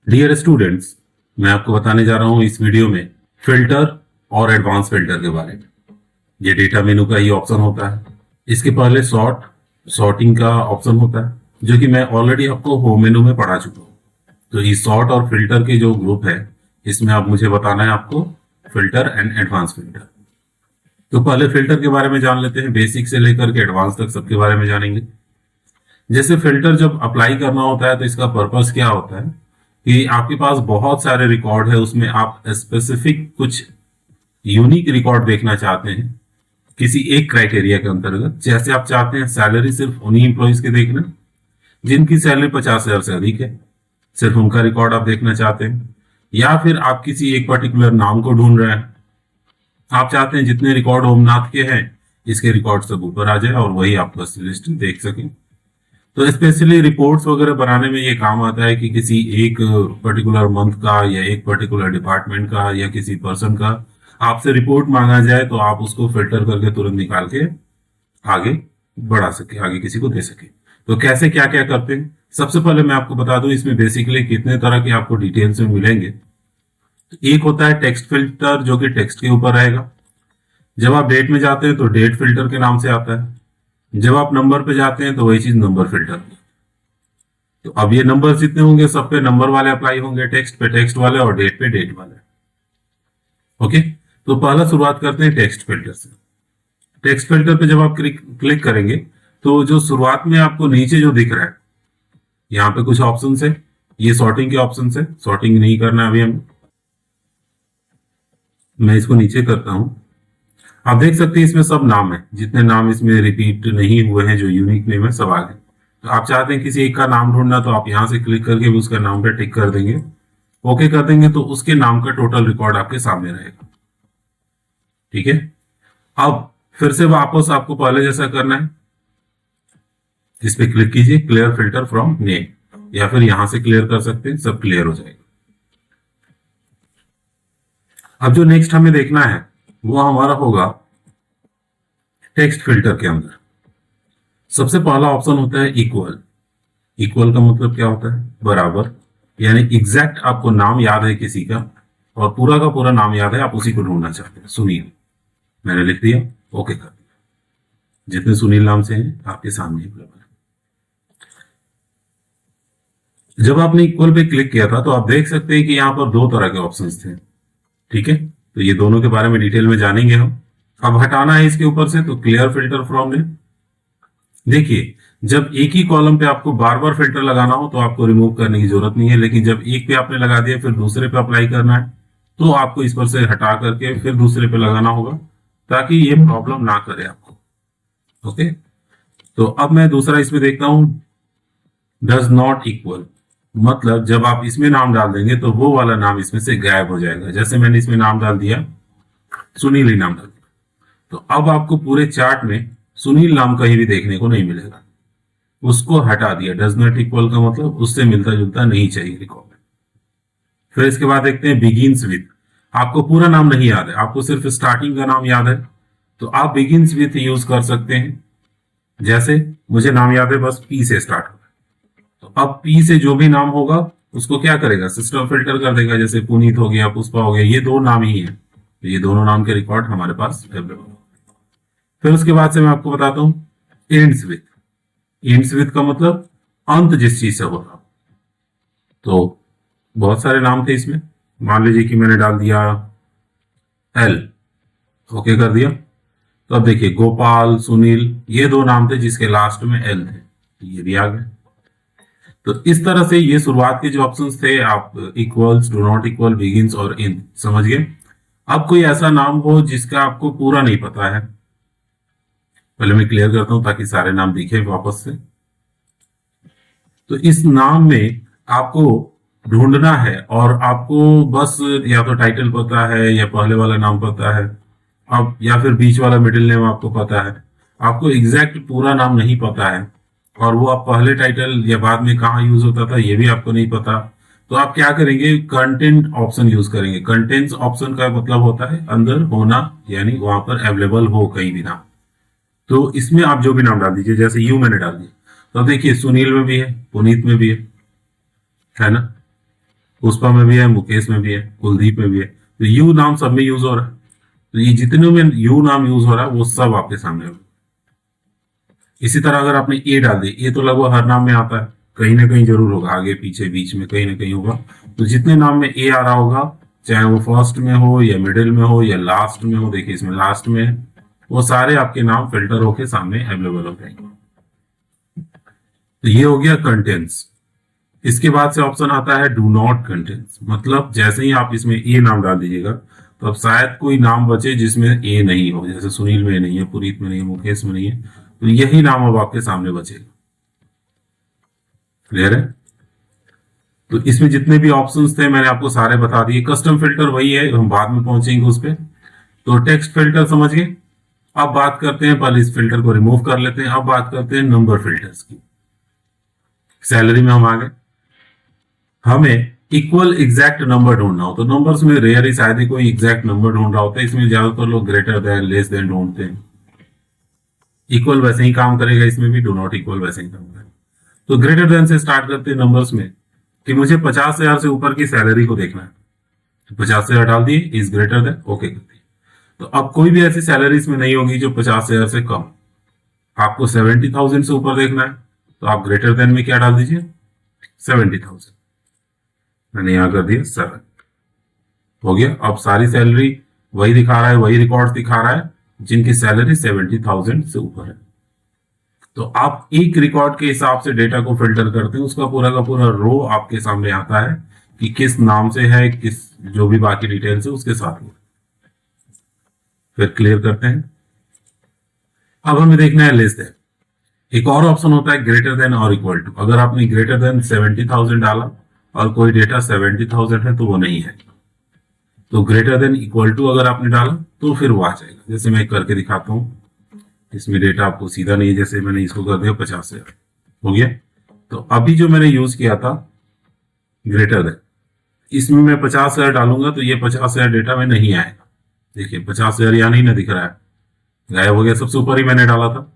Dear students, मैं आपको बताने जा रहा हूं इस वीडियो में फिल्टर और एडवांस फिल्टर के बारे में। ये डेटा मेनू का ही ऑप्शन होता है। इसके पहले सॉर्टिंग का ऑप्शन होता है, जो कि मैं ऑलरेडी आपको होम मेनू में पढ़ा चुका हूँ। तो इस सॉर्ट और फिल्टर के जो ग्रुप है, इसमें आप मुझे बताना है आपको फिल्टर एंड एडवांस फिल्टर। तो पहले फिल्टर के बारे में जान लेते हैं, बेसिक से लेकर के एडवांस तक सबके बारे में जानेंगे। जैसे फिल्टर जब अप्लाई करना होता है तो इसका पर्पस क्या होता है कि आपके पास बहुत सारे रिकॉर्ड है, उसमें आप स्पेसिफिक कुछ यूनिक रिकॉर्ड देखना चाहते हैं किसी एक क्राइटेरिया के अंतर्गत। जैसे आप चाहते हैं सैलरी सिर्फ उन्हीं एम्प्लॉइज के देखना जिनकी सैलरी 50,000 से अधिक है, सिर्फ उनका रिकॉर्ड आप देखना चाहते हैं। या फिर आप किसी एक पर्टिकुलर नाम को ढूंढ रहे हैं, आप चाहते हैं जितने रिकॉर्ड ओमनाथ के हैं इसके रिकॉर्ड सब ऊपर आ जाए और वही आप बस लिस्ट देख सकें। तो स्पेशली रिपोर्ट्स वगैरह बनाने में ये काम आता है कि किसी एक पर्टिकुलर मंथ का या एक पर्टिकुलर डिपार्टमेंट का या किसी पर्सन का आपसे रिपोर्ट मांगा जाए तो आप उसको फिल्टर करके तुरंत निकाल के आगे बढ़ा सके, आगे किसी को दे सके। तो कैसे क्या क्या करते हैं, सबसे पहले मैं आपको बता दूं इसमें बेसिकली कितने तरह के आपको डिटेल्स में मिलेंगे। तो एक होता है टेक्स्ट फिल्टर, जो कि टेक्स्ट के ऊपर रहेगा। जब आप डेट में जाते हैं तो डेट फिल्टर के नाम से आता है। जब आप नंबर पे जाते हैं तो वही चीज नंबर फिल्टर। तो अब ये नंबर जितने होंगे सब पे नंबर वाले अप्लाई होंगे, टेक्स्ट पे टेक्स्ट वाले और डेट पे डेट वाले। ओके, तो पहला शुरुआत करते हैं टेक्स्ट फिल्टर से। टेक्स्ट फिल्टर पे जब आप क्लिक करेंगे तो जो शुरुआत में आपको नीचे जो दिख रहा है, यहाँ पे कुछ ऑप्शन है, ये सॉर्टिंग के ऑप्शन है। सॉर्टिंग नहीं करना अभी मैं इसको नीचे करता हूं। आप देख सकते हैं इसमें सब नाम है, जितने नाम इसमें रिपीट नहीं हुए हैं, जो यूनिक नेम है सब आ गए। तो आप चाहते हैं किसी एक का नाम ढूंढना तो आप यहां से क्लिक करके भी उसका नाम पे टिक कर देंगे, ओके कर देंगे, तो उसके नाम का टोटल रिकॉर्ड आपके सामने रहेगा। ठीक है, अब फिर से वापस आपको पहले जैसा करना है, इस पे क्लिक कीजिए, क्लियर फिल्टर फ्रॉम नेम, या फिर यहां से क्लियर कर सकते हैं, सब क्लियर हो जाएगा। अब जो नेक्स्ट हमें देखना है वो हमारा होगा टेक्स्ट फिल्टर के अंदर। सबसे पहला ऑप्शन होता है इक्वल। इक्वल का मतलब क्या होता है? बराबर, यानी एग्जैक्ट आपको नाम याद है किसी का और पूरा का पूरा नाम याद है, आप उसी को ढूंढना चाहते हैं। सुनील मैंने लिख दिया, ओके कर दिया। जितने सुनील नाम से हैं आपके सामने बराबर। जब आपने इक्वल पे क्लिक किया था तो आप देख सकते हैं कि यहाँ पर दो तरह के ऑप्शंस थे। ठीक है, तो ये दोनों के बारे में डिटेल में जानेंगे हम। अब हटाना है इसके ऊपर से तो क्लियर फिल्टर फ्रॉम नेम। देखिए, जब एक ही कॉलम पे आपको बार बार फिल्टर लगाना हो तो आपको रिमूव करने की जरूरत नहीं है, लेकिन जब एक पे आपने लगा दिया फिर दूसरे पे अप्लाई करना है तो आपको इस पर से हटा करके फिर दूसरे पे लगाना होगा, ताकि ये प्रॉब्लम ना करे आपको। ओके, तो अब मैं दूसरा इसमें देखता हूं, डज नॉट इक्वल। मतलब जब आप इसमें नाम डाल देंगे तो वो वाला नाम इसमें से गायब हो जाएगा। जैसे मैंने इसमें नाम डाल दिया, सुनील ही नाम डाल दिया, तो अब आपको पूरे चार्ट में सुनील नाम कहीं भी देखने को नहीं मिलेगा। उसको हटा दिया। डज नॉट इक्वल का मतलब उससे मिलता जुलता नहीं चाहिए रिकॉर्ड में। फिर इसके बाद देखते हैं बिगिंस विथ। आपको पूरा नाम नहीं याद है, आपको सिर्फ स्टार्टिंग का नाम याद है, तो आप बिगिंस विथ यूज कर सकते हैं। जैसे मुझे नाम याद है बस पी से स्टार्ट होगा, तो अब पी से जो भी नाम होगा उसको क्या करेगा, सिस्टम फिल्टर कर देगा। जैसे पुनीत हो गया, पुष्पा हो गया, ये दो नाम ही है, तो ये दोनों नाम के रिकॉर्ड हमारे पास अवेलेबल। फिर उसके बाद से मैं आपको बताता हूं एंड्स विथ। एंड्स विथ का मतलब अंत जिस चीज से होगा। तो बहुत सारे नाम थे इसमें, मान लीजिए कि मैंने डाल दिया एल, ओके कर दिया। तो अब देखिए गोपाल, सुनील, ये दो नाम थे जिसके लास्ट में एल थे, ये भी आ गए। तो इस तरह से ये शुरुआत के जो ऑप्शंस थे, आप equals, do not equal, begins और इन, समझ गए। अब कोई ऐसा नाम हो जिसका आपको पूरा नहीं पता है, पहले मैं क्लियर करता हूं ताकि सारे नाम दिखे वापस से। तो इस नाम में आपको ढूंढना है और आपको बस या तो टाइटल पता है या पहले वाला नाम पता है, अब या फिर बीच वाला मिडिल नेम आपको पता है, आपको एग्जैक्ट पूरा नाम नहीं पता है, और वो आप पहले टाइटल या बाद में कहाँ यूज होता था ये भी आपको नहीं पता। तो आप क्या करेंगे, कंटेंट ऑप्शन यूज करेंगे। कंटेंट्स ऑप्शन का मतलब होता है अंदर होना, यानी वहां पर अवेलेबल हो कहीं भी नाम। तो इसमें आप जो भी नाम डाल दीजिए, जैसे यू मैंने डाल दिया, तो देखिए सुनील में भी है, पुनीत में भी है ना। पुष्पा में भी है, मुकेश में भी है, कुलदीप में भी है। तो यू नाम सब में यूज हो रहा है। तो ये जितने में यू नाम यूज हो रहा है वो सब आपके सामने होगा। इसी तरह अगर आपने ए डाल दी, ए तो लगभग हर नाम में आता है, कहीं ना कहीं जरूर होगा, आगे पीछे बीच में कहीं ना कहीं होगा। तो जितने नाम में ए आ रहा होगा, चाहे वो फर्स्ट में हो या मिडिल में हो या लास्ट में हो, देखिए इसमें लास्ट में है, वो सारे आपके नाम फिल्टर होके सामने अवेलेबल हो जाएंगे। तो ये हो गया कंटेंट्स। इसके बाद से ऑप्शन आता है डू नॉट कंटेंट्स, मतलब जैसे ही आप इसमें ए नाम डाल दीजिएगा तो अब शायद कोई नाम बचे जिसमें ए नहीं हो, जैसे सुनील में नहीं है, पुनीत में नहीं है, मुकेश में नहीं है, तो यही नाम अब आपके सामने बचेगा। क्लियर है? तो इसमें जितने भी ऑप्शंस थे मैंने आपको सारे बता दिए। कस्टम फिल्टर वही है, हम बाद में पहुंचेंगे उस पर। तो टेक्स्ट फिल्टर समझ गए। अब बात करते हैं, पहले इस फिल्टर को रिमूव कर लेते हैं, अब बात करते हैं नंबर फिल्टर्स की। सैलरी में हम आ गए, हमें इक्वल एग्जैक्ट नंबर ढूंढना हो, तो नंबर्स में रेयर ही शायद ही कोई एग्जैक्ट नंबर ढूंढ रहा होता है, इसमें ज्यादातर लोग ग्रेटर देन लेस देन ढूंढते हैं। इक्वल वैसे ही काम करेगा, इसमें भी डू नॉट इक्वल वैसे ही काम करेगा। तो ग्रेटर देन से स्टार्ट करते हैं नंबर्स में, कि मुझे 50,000 से ऊपर की सैलरी को देखना है, तो 50,000 डाल दिए, इज ग्रेटर देन, ओके कर दिए। तो अब कोई भी ऐसी सैलरी इसमें नहीं होगी जो 50,000 से कम। आपको 70,000 से ऊपर देखना है, तो आप ग्रेटर देन में क्या डाल दीजिए, 70,000। मैंने यहां कर दिया 7, हो गया। अब सारी सैलरी वही दिखा रहा है, वही रिकॉर्ड दिखा रहा है जिनकी सैलरी 70,000 से ऊपर है। तो आप एक रिकॉर्ड के हिसाब से डेटा को फिल्टर करते हैं, उसका पूरा का पूरा रो आपके सामने आता है कि किस नाम से है, किस जो भी बाकी डिटेल्स है उसके साथ में। फिर क्लियर करते हैं। अब हमें देखना है लेस देन। एक और ऑप्शन होता है ग्रेटर देन और इक्वल टू। अगर आपने ग्रेटर देन 70,000 डाला और कोई डेटा 70,000 है तो वो नहीं है। तो ग्रेटर देन इक्वल टू अगर आपने डाला तो फिर वो आ जाएगा। जैसे मैं करके दिखाता हूँ, इसमें डेटा आपको सीधा नहीं है, जैसे मैंने इसको कर दिया 50,000, हो गया। तो अभी जो मैंने यूज किया था ग्रेटर देन, इसमें मैं 50,000 डालूंगा तो ये 50,000 डेटा में नहीं आएगा। देखिए 50,000 यहाँ नहीं ना दिख रहा है, गायब हो गया, सबसे ऊपर ही मैंने डाला था।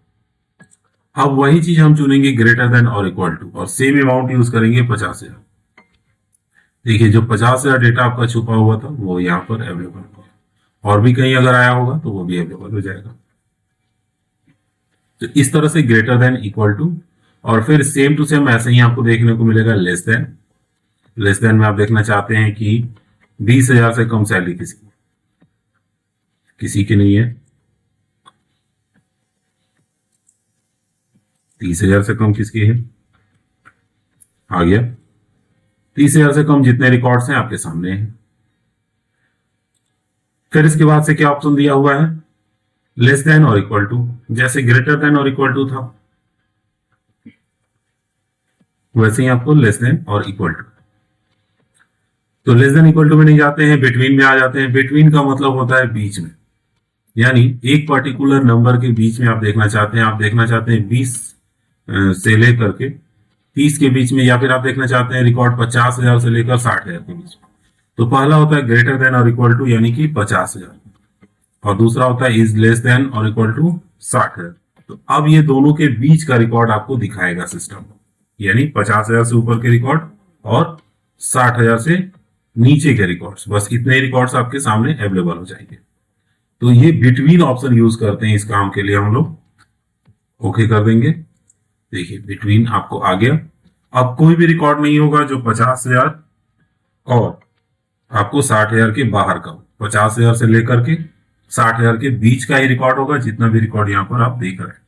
अब वही चीज हम चुनेंगे ग्रेटर देन और इक्वल टू, और सेम अमाउंट यूज करेंगे 50,000। देखिए जो 50,000 डेटा आपका छुपा हुआ था वो यहाँ पर अवेलेबल होगा, और भी कहीं अगर आया होगा तो वो भी अवेलेबल हो जाएगा। तो इस तरह से ग्रेटर देन इक्वल टू, और फिर सेम टू सेम ऐसे ही आपको देखने को मिलेगा लेस देन। लेस देन में आप देखना चाहते हैं कि 20,000 से कम सैलरी किसी की नहीं है, 30,000 से कम किसकी है, आ गया। 30,000 से कम जितने रिकॉर्ड्स हैं आपके सामने हैं। फिर इसके बाद से क्या ऑप्शन दिया हुआ है, लेस देन और इक्वल टू। जैसे ग्रेटर देन और इक्वल टू था वैसे ही आपको लेस देन और इक्वल टू। तो लेस देन इक्वल टू में नहीं जाते हैं, बिटवीन में आ जाते हैं। बिटवीन का मतलब होता है बीच में, यानी एक पर्टिकुलर नंबर के बीच में आप देखना चाहते हैं। आप देखना चाहते हैं 20 से लेकर के 30 के बीच में, या फिर आप देखना चाहते हैं रिकॉर्ड 50,000 से लेकर 60,000 के बीच में। तो पहला होता है ग्रेटर देन और इक्वल टू यानी कि 50,000, और दूसरा होता है इज लेस देन और इक्वल टू 60,000। तो अब ये दोनों के बीच का रिकॉर्ड आपको दिखाएगा सिस्टम, यानी 50,000 से ऊपर के रिकॉर्ड और 60,000 से नीचे के रिकॉर्ड्स। बस इतने रिकॉर्ड्स आपके सामने अवेलेबल हो जाएंगे। तो ये बिटवीन ऑप्शन यूज करते हैं इस काम के लिए हम लोग। ओके कर देंगे। देखिए बिटवीन आपको आ गया। अब कोई भी रिकॉर्ड नहीं होगा जो 50,000 और आपको 60,000 के बाहर का हो। 50,000 से लेकर के 60,000 के बीच का ही रिकॉर्ड होगा, जितना भी रिकॉर्ड यहां पर आप देख रहे हैं।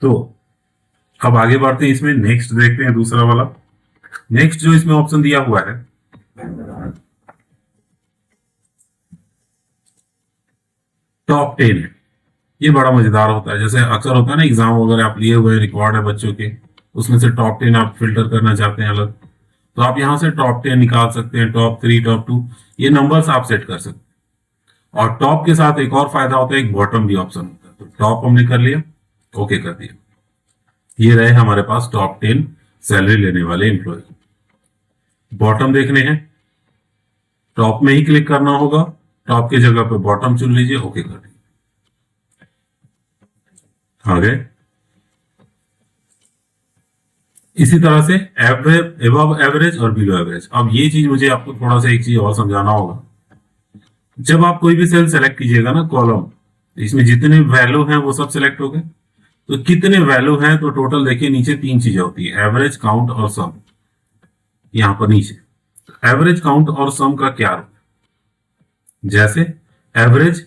तो अब आगे बढ़ते हैं, इसमें नेक्स्ट देखते हैं दूसरा वाला। नेक्स्ट जो इसमें ऑप्शन दिया हुआ है टॉप 10 है। ये बड़ा मजेदार होता है। जैसे अक्सर होता है ना, एग्जाम वगैरह आप लिए हुए रिकॉर्ड है बच्चों के, उसमें से टॉप 10 आप फिल्टर करना चाहते हैं अलग, तो आप यहां से टॉप 10 निकाल सकते हैं, टॉप 3, टॉप 2, ये नंबर्स आप सेट कर सकते हैं। और टॉप के साथ एक और फायदा होता है, एक बॉटम भी ऑप्शन होता है। तो टॉप हमने कर लिया, ओके कर दिया। ये रहे हमारे पास टॉप 10 सैलरी लेने वाले एम्प्लॉय। बॉटम देखने हैं, टॉप में ही क्लिक करना होगा, टॉप की जगह पे बॉटम चुन लीजिए, ओके कर दीजिए। आ गए। इसी तरह से एबव एवरेज और बिलो एवरेज। अब ये चीज मुझे आपको थोड़ा सा एक चीज और समझाना होगा। जब आप कोई भी सेल सेलेक्ट कीजिएगा ना, कॉलम, इसमें जितने वैल्यू हैं वो सब सेलेक्ट हो गए। तो कितने वैल्यू हैं, तो टोटल देखिए नीचे तीन चीजें होती है, एवरेज, काउंट और सम। यहां पर नीचे एवरेज, काउंट और सम का क्या रूप? जैसे एवरेज,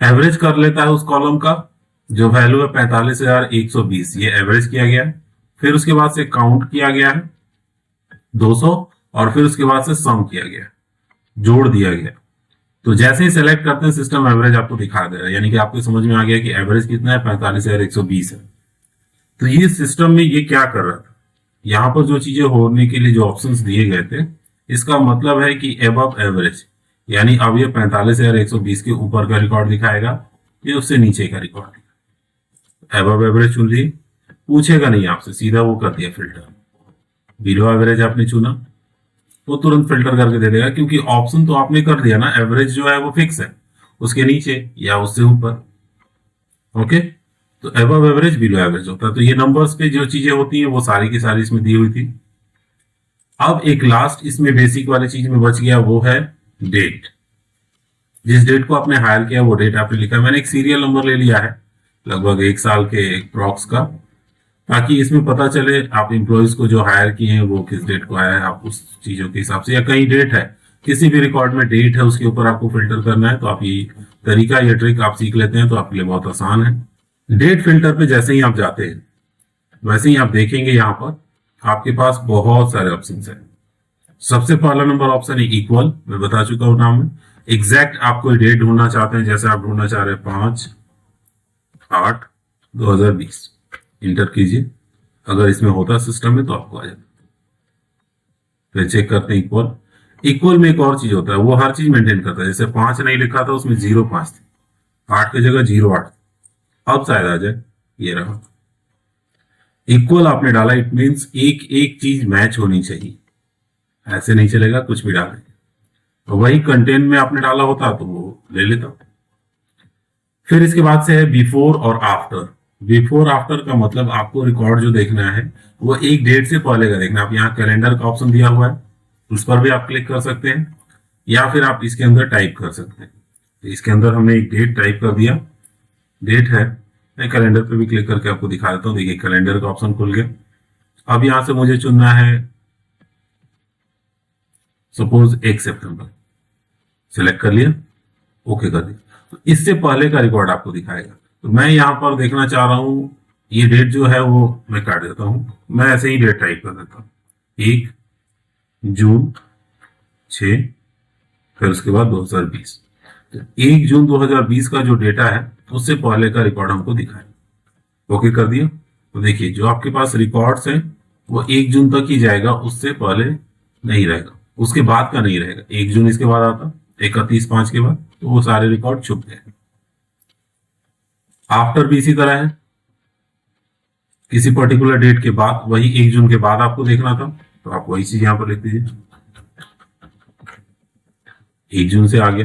एवरेज कर लेता है उस कॉलम का, जो वैल्यू है 45,120, ये एवरेज किया गया है। फिर उसके बाद से काउंट किया गया है 200, और फिर उसके बाद से सम किया गया, जोड़ दिया गया। तो जैसे ही सेलेक्ट करते हैं सिस्टम एवरेज आपको दिखा दे रहा है, यानी कि आपको समझ में आ गया कि एवरेज कितना है, 45,120 है। तो ये सिस्टम में ये क्या कर रहा था, यहां पर जो चीजें होने के लिए जो ऑप्शंस दिए गए थे, इसका मतलब है कि एबव एवरेज, यानी अब ये 45,120 के ऊपर का रिकॉर्ड दिखाएगा, ये उससे नीचे का रिकॉर्ड दिखाएगा। एबव एवरेज चुन लिए, पूछेगा नहीं आपसे, सीधा वो कर दिया फिल्टर। बिलो एवरेज आपने चुना, वो तुरंत फिल्टर करके दे देगा, क्योंकि ऑप्शन तो आपने कर दिया ना, एवरेज जो है वो फिक्स है, उसके नीचे या उससे ऊपर। ओके, तो एबव एवरेज बिलो एवरेज होता है। तो ये नंबर्स पे जो चीजें होती हैं वो सारी की सारी इसमें दी हुई थी। अब एक लास्ट इसमें बेसिक वाली चीज में बच गया, वो है डेट। जिस डेट को आपने हायर किया वो डेट आपने लिखा। मैंने एक सीरियल नंबर ले लिया है लगभग 1 साल के प्रॉक्स का, ताकि इसमें पता चले आप एम्प्लॉयज को जो हायर किए हैं वो किस डेट को आया है, आप उस चीजों के हिसाब से, या कहीं डेट है किसी भी रिकॉर्ड में डेट है उसके ऊपर आपको फिल्टर करना है, तो आप ये तरीका, ये ट्रिक आप सीख लेते हैं तो आपके लिए बहुत आसान है। डेट फिल्टर पे जैसे ही आप जाते हैं वैसे ही आप देखेंगे यहाँ पर आपके पास बहुत सारे ऑप्शन है। सबसे पहला नंबर ऑप्शन है इक्वल, मैं बता चुका हूं नाम में। एग्जैक्ट आप कोई डेट ढूंढना चाहते हैं, जैसे आप ढूंढना चाह रहे हैं 5/8/2020, इंटर कीजिए। अगर इसमें होता सिस्टम में तो आपको आ जाता। फिर चेक करते हैं इक्वल। इक्वल में एक और चीज होता है, वो हर चीज मेंटेन करता है। जैसे 5 नहीं लिखा था, उसमें 0.5 थी, 8 की जगह 0.8, अब शायद आ जाए, ये रहा। इक्वल आपने डाला, इट मीन्स एक एक चीज मैच होनी चाहिए, ऐसे नहीं चलेगा कुछ भी डालें। तो वही कंटेंट में आपने डाला होता तो वो ले लेता। फिर इसके बाद से है बिफोर और आफ्टर। बिफोर आफ्टर का मतलब आपको रिकॉर्ड जो देखना है वो एक डेट से पहले का देखना। आप यहाँ कैलेंडर का ऑप्शन दिया हुआ है, उस पर भी आप क्लिक कर सकते हैं, या फिर आप इसके अंदर टाइप कर सकते हैं। तो इसके अंदर हमने एक डेट टाइप कर दिया, डेट है। मैं कैलेंडर पे भी क्लिक करके आपको दिखा देता हूँ। देखिए कैलेंडर का ऑप्शन खुल गया। अब यहां से मुझे चुनना है सपोज 1 सितंबर, सिलेक्ट कर लिया, ओके कर दिया। तो इससे पहले का रिकॉर्ड आपको दिखाएगा। तो मैं यहां पर देखना चाह रहा हूं, ये डेट जो है वो मैं काट देता हूं, मैं ऐसे ही डेट टाइप कर देता हूं, 1 जून 6, फिर उसके बाद 2020। तो 1 जून 2020 का जो डेटा है उससे पहले का रिकॉर्ड हमको दिखाएगा। ओके कर दिया। तो देखिए जो आपके पास रिकॉर्ड्स हैं वो 1 जून तक ही जाएगा, उससे पहले नहीं रहेगा, उसके बाद का नहीं रहेगा। 1 जून इसके बाद आता, 31/5 के बाद, तो वो सारे रिकॉर्ड छुप गए। आफ्टर भी इसी तरह है, किसी पर्टिकुलर डेट के बाद, वही 1 जून के बाद आपको देखना था, तो आप वही चीज यहां पर लिख दीजिए, 1 जून से आगे।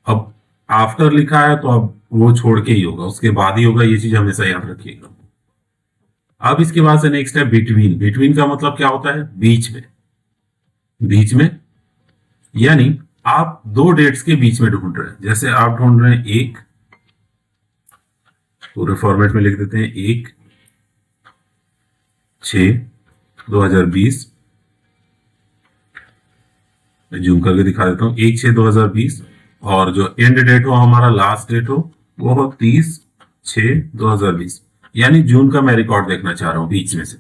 अब आफ्टर लिखा है तो अब वो छोड़ के ही होगा, उसके बाद ही होगा, ये चीज हमेशा याद रखिएगा। अब इसके बाद से नेक्स्ट है बिटवीन। बिटवीन का मतलब क्या होता है, बीच में। बीच में यानी आप दो डेट्स के बीच में ढूंढ रहे हैं। जैसे आप ढूंढ रहे हैं एक, पूरे फॉर्मेट में लिख देते हैं, 1/6/2020, मैं जूम करके दिखा देता हूं, 1/6/2020, और जो एंड डेट हो, हमारा लास्ट डेट हो, वो हो 30/6/2020, यानी जून का मैं रिकॉर्ड देखना चाह रहा हूं बीच में से।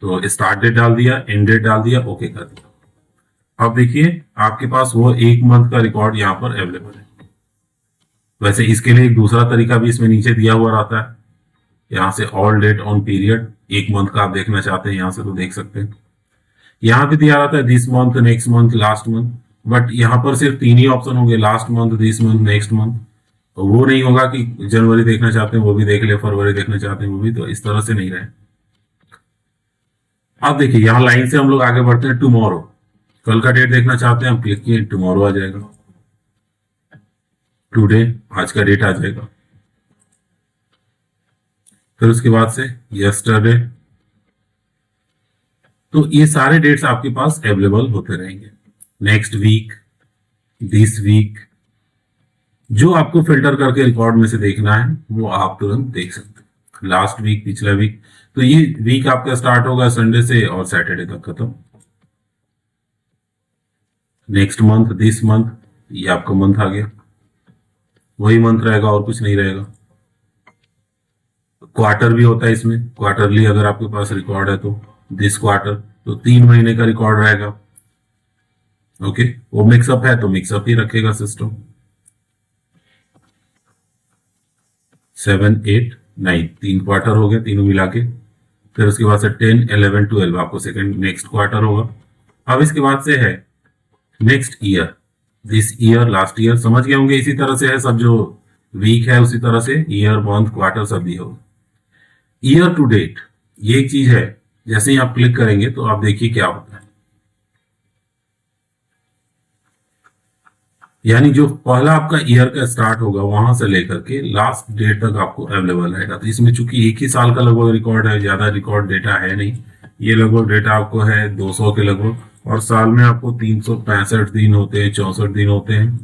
तो स्टार्ट डेट डाल दिया, एंड डेट डाल दिया, ओके कर दिया। अब देखिए आपके पास वो 1 मंथ का रिकॉर्ड यहाँ पर अवेलेबल है। वैसे इसके लिए एक दूसरा तरीका भी इसमें नीचे दिया हुआ रहता है, यहाँ से all date on period, 1 month का आप देखना चाहते हैं यहाँ से तो देख सकते हैं। यहाँ पे दिया रहता है this month, next month, last month, but यहाँ पर सिर्फ 3 ही ऑप्शन होंगे, last month, this month, next month. तो वो नहीं होगा कि जनवरी देखना चाहते हैं वो भी देख ले, फरवरी देखना चाहते हैं वो भी, तो इस तरह से नहीं रहे। अब देखिए यहाँ लाइन से हम लोग आगे बढ़ते हैं, टुमारो, कल का डेट देखना चाहते हैं, हम क्लिक किए, टुमारो आ जाएगा, टुडे, आज का डेट आ जाएगा। फिर उसके बाद से यस्टरडे, तो ये सारे डेट्स आपके पास अवेलेबल होते रहेंगे। नेक्स्ट वीक, दिस वीक, जो आपको फिल्टर करके रिकॉर्ड में से देखना है वो आप तुरंत देख सकते हैं। लास्ट वीक, पिछला वीक, तो ये वीक आपका स्टार्ट होगा संडे से और सैटरडे तक खत्म। नेक्स्ट मंथ, दिस मंथ, ये आपका मंथ आ गया, वही मंथ रहेगा और कुछ नहीं रहेगा। क्वार्टर भी होता है इसमें, क्वार्टरली अगर आपके पास रिकॉर्ड है तो दिस क्वार्टर, तो 3 महीने का रिकॉर्ड रहेगा। ओके, वो मिक्सअप है तो मिक्सअप ही रखेगा सिस्टम। 7, 8, 9, 3 क्वार्टर हो गए तीनों मिला के। फिर उसके बाद से 10, 11, 12 आपको सेकंड नेक्स्ट क्वार्टर होगा। अब इसके बाद से है next year, this year, last year, समझ गए होंगे। इसी तरह से है सब, जो वीक है उसी तरह से ईयर, मंथ, क्वार्टर सब दिया होगा। ईयर टू डेट, ये एक चीज है, जैसे ही आप क्लिक करेंगे तो आप देखिए क्या होता है। यानी जो पहला आपका ईयर का स्टार्ट होगा वहां से लेकर के लास्ट डेट तक आपको अवेलेबल रहेगा। तो इसमें चूंकि एक ही साल का लगभग रिकॉर्ड है, ज्यादा रिकॉर्ड डेटा है नहीं, ये लगभग डेटा आपको है 200 के लगभग, और साल में आपको 365 दिन होते हैं, 64 दिन होते हैं।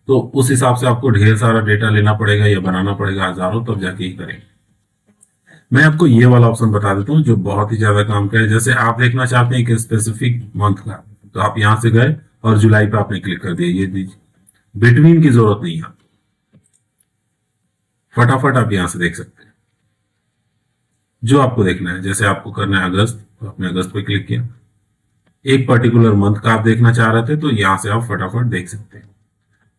तो उस हिसाब से आपको ढेर सारा डेटा लेना पड़ेगा या बनाना पड़ेगा हजारों, तब जाके ही करेंगे। मैं आपको ये वाला ऑप्शन बता देता हूँ जो बहुत ही ज्यादा काम का है। जैसे आप देखना चाहते हैं कि स्पेसिफिक मंथ का, तो आप यहां से गए और जुलाई पे आपने क्लिक कर दिया, ये दीजिए, बिटवीन की जरूरत नहीं है, फटाफट आप यहां से देख सकते हैं जो आपको देखना है। जैसे आपको करना है अगस्त, तो आपने अगस्त पे क्लिक किया, एक पर्टिकुलर मंथ का आप देखना चाह रहे थे तो यहां से आप फटाफट देख सकते हैं।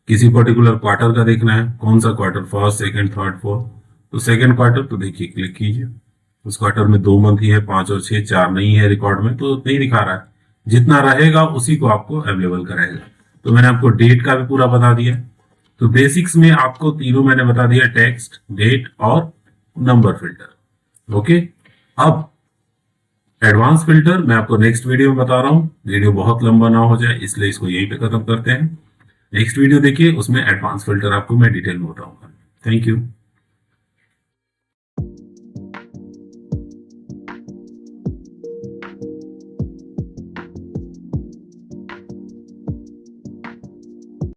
किसी पर्टिकुलर क्वार्टर का देखना है, कौन सा quarter, first, second, third, fourth, तो सेकंड क्वार्टर, तो देखिए क्लिक कीजिए, उस क्वार्टर में 2 मंथ ही है, 5 और 6, 4 नहीं है रिकॉर्ड में, तो नहीं दिखा रहा है। जितना रहेगा उसी को आपको अवेलेबल कराएगा। तो मैंने आपको डेट का भी पूरा बता दिया। तो बेसिक्स में आपको तीनों मैंने बता दिया, टेक्स्ट, डेट और नंबर फिल्टर। ओके, अब एडवांस फिल्टर मैं आपको नेक्स्ट वीडियो में बता रहा हूं। वीडियो बहुत लंबा ना हो जाए इसलिए इसको यहीं पे खत्म करते हैं। नेक्स्ट वीडियो देखिए, उसमें एडवांस फिल्टर आपको मैं डिटेल में बताऊंगा। Thank you.